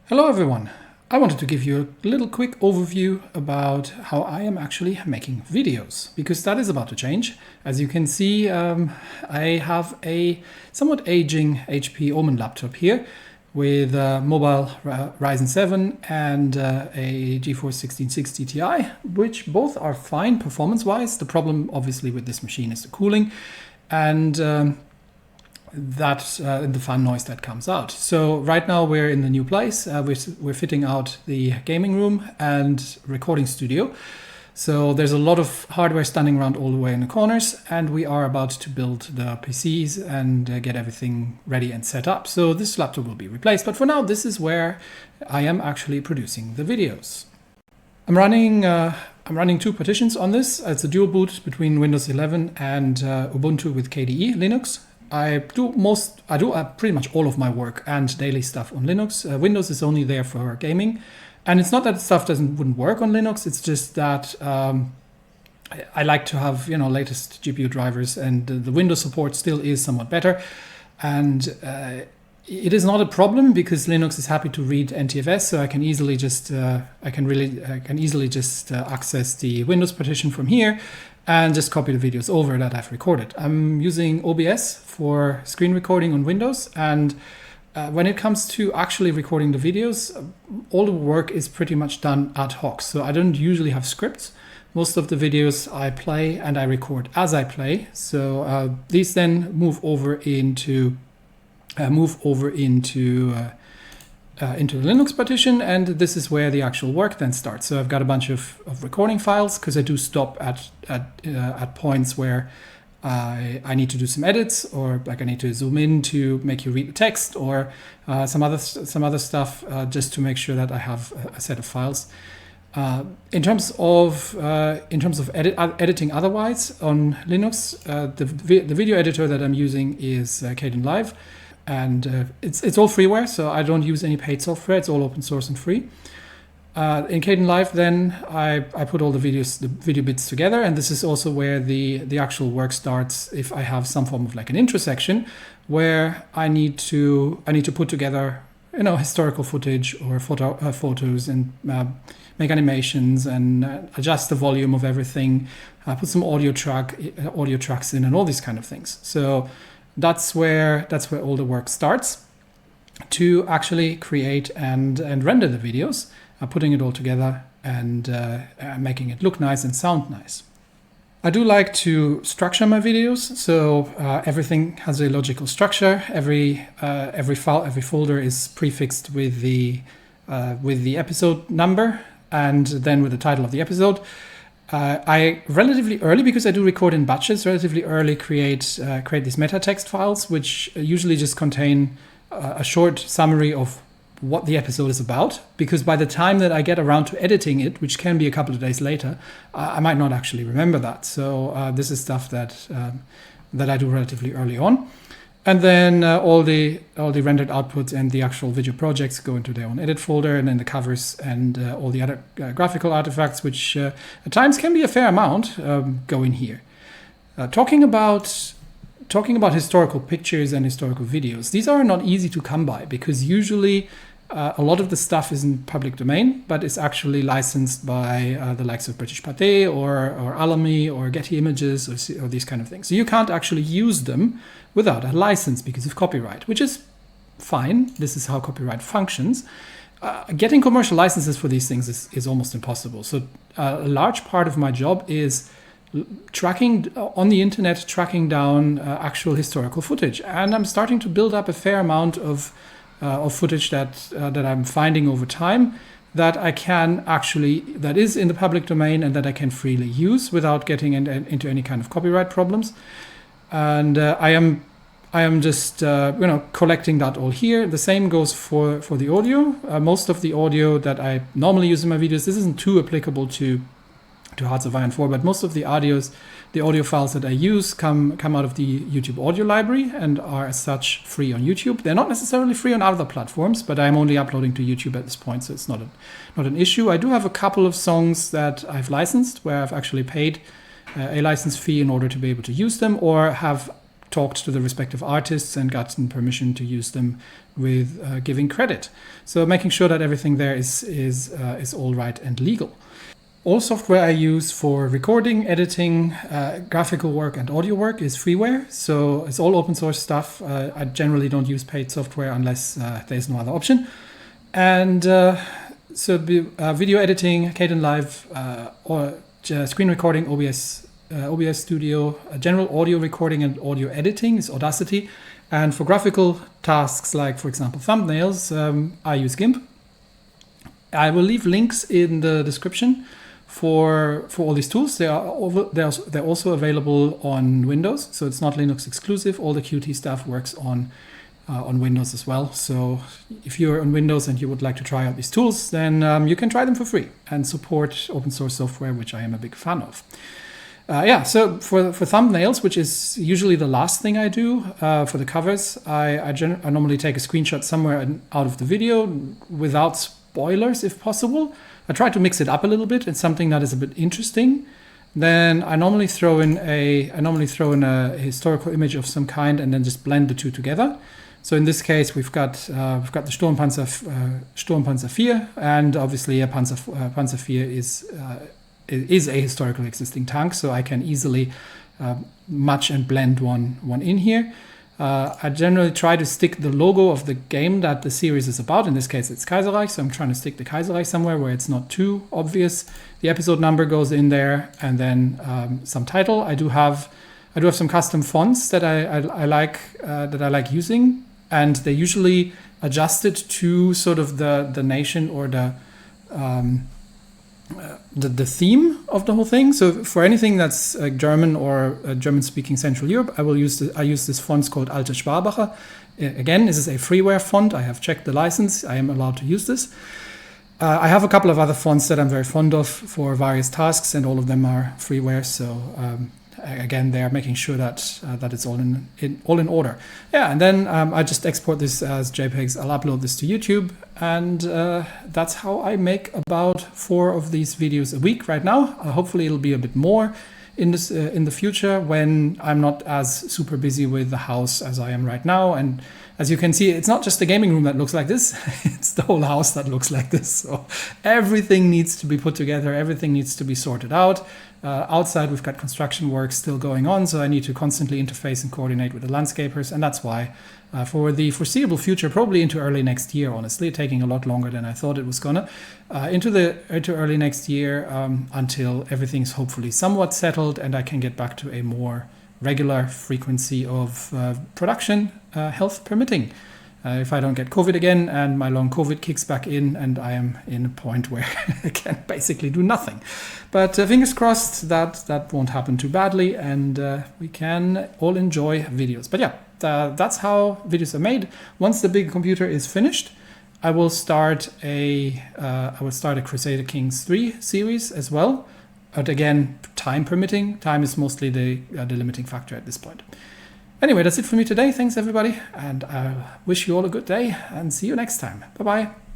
Hello everyone! I wanted to give you a little quick overview about how I am actually making videos, because that is about to change. As you can see, I have a somewhat aging HP Omen laptop here with a mobile Ryzen 7 and a GeForce 1660 Ti, which both are fine performance-wise. The problem obviously with this machine is the cooling and the fan noise that comes out. So right now we're in the new place. We're fitting out the gaming room and recording studio. So there's a lot of hardware standing around all the way in the corners, and we are about to build the PCs and get everything ready and set up. So this laptop will be replaced, but for now this is where I am actually producing the videos. I'm running two partitions on this. It's a dual boot between Windows 11 and Ubuntu with KDE Linux. I do pretty much all of my work and daily stuff on Linux. Windows is only there for gaming, and it's not that stuff wouldn't work on Linux. It's just that I like to have latest GPU drivers, and the Windows support still is somewhat better. And it is not a problem because Linux is happy to read NTFS, so I can easily just access the Windows partition from here and just copy the videos over that I've recorded. I'm using OBS for screen recording on Windows, and when it comes to actually recording the videos, all the work is pretty much done ad hoc. So I don't usually have scripts. Most of the videos I play and I record as I play. So these then move over into the Linux partition, and this is where the actual work then starts. So I've got a bunch of recording files because I do stop at points where I need to do some edits, or like I need to zoom in to make you read the text, or some other stuff just to make sure that I have a set of files. In terms of editing otherwise on Linux, the video editor that I'm using is Kdenlive. And it's all freeware, so I don't use any paid software. It's all open source and free. In Kdenlive, then I put all the video bits together, and this is also where the actual work starts. If I have some form of like an intro section where I need to put together historical footage or photos and make animations and adjust the volume of everything, put some audio tracks in, and all these kind of things. So that's where all the work starts, to actually create and render the videos, putting it all together and making it look nice and sound nice. I do like to structure my videos, so everything has a logical structure. Every file, every folder is prefixed with the episode number and then with the title of the episode. I relatively early, because I do record in batches, relatively early create these meta text files, which usually just contain a short summary of what the episode is about, because by the time that I get around to editing it, which can be a couple of days later, I might not actually remember that. So this is stuff that I do relatively early on. And then all the rendered outputs and the actual video projects go into their own edit folder, and then the covers and all the other graphical artifacts, which at times can be a fair amount, go in here. Talking about historical pictures and historical videos, these are not easy to come by, because usually a lot of the stuff is in public domain, but it's actually licensed by the likes of British Pathé or Alamy or Getty Images or these kind of things. So you can't actually use them without a license because of copyright, which is fine. This is how copyright functions. Getting commercial licenses for these things is almost impossible. So a large part of my job is tracking on the internet, tracking down actual historical footage. And I'm starting to build up a fair amount of footage that I'm finding over time that that is in the public domain and that I can freely use without getting into any kind of copyright problems. And I am just collecting that all here. The same goes for the audio. Most of the audio that I normally use in my videos, this isn't too applicable to Hearts of Iron 4, but most of the audio files that I use come out of the YouTube audio library and are as such free on YouTube. They're not necessarily free on other platforms, but I'm only uploading to YouTube at this point, so it's not an issue. I do have a couple of songs that I've licensed where I've actually paid a license fee in order to be able to use them, or have talked to the respective artists and gotten permission to use them with giving credit. So making sure that everything there is all right and legal. All software I use for recording, editing, graphical work and audio work is freeware. So it's all open source stuff. I generally don't use paid software unless there's no other option. And video editing, Kdenlive, or screen recording, OBS Studio, general audio recording and audio editing is Audacity. And for graphical tasks like, for example, thumbnails, I use GIMP. I will leave links in the description for all these tools. They're also available on Windows, so it's not Linux exclusive. All the Qt stuff works on Windows as well. So if you're on Windows and you would like to try out these tools, then you can try them for free and support open source software, which I am a big fan of. So for thumbnails, which is usually the last thing I do for the covers, I normally take a screenshot somewhere out of the video without spoilers if possible. I try to mix it up a little bit. It's something that is a bit interesting. Then I normally throw in a historical image of some kind and then just blend the two together. So in this case, we've got the Sturmpanzer 4, and obviously a Panzer 4 is a historical existing tank, so I can easily match and blend one in here. I generally try to stick the logo of the game that the series is about. In this case, it's Kaiserreich, so I'm trying to stick the Kaiserreich somewhere where it's not too obvious. The episode number goes in there, and then some title. I do have some custom fonts that I like using, and they're usually adjusted to sort of the nation or the theme of the whole thing. So for anything that's German or German-speaking Central Europe, I use this font called Alte Schwabacher. Again, this is a freeware font. I have checked the license. I am allowed to use this. I have a couple of other fonts that I'm very fond of for various tasks, and all of them are freeware. So again, they are making sure that it's all in order. Yeah, and then I just export this as JPEGs. I'll upload this to YouTube, and that's how I make about 4 of these videos a week right now. Hopefully, it'll be a bit more in the future when I'm not as super busy with the house as I am right now. And as you can see, it's not just the gaming room that looks like this, it's the whole house that looks like this. So everything needs to be put together, everything needs to be sorted out. Outside, we've got construction work still going on, so I need to constantly interface and coordinate with the landscapers, and that's why for the foreseeable future, probably into early next year, honestly, taking a lot longer than I thought it was gonna, into early next year, until everything's hopefully somewhat settled and I can get back to a more regular frequency of production, health permitting. If I don't get COVID again and my long COVID kicks back in and I am in a point where I can basically do nothing. But fingers crossed that won't happen too badly, and we can all enjoy videos. But yeah, that's how videos are made. Once the big computer is finished, I will start a Crusader Kings 3 series as well. But again, time permitting. Time is mostly the limiting factor at this point. Anyway, that's it for me today. Thanks, everybody. And I wish you all a good day and see you next time. Bye-bye.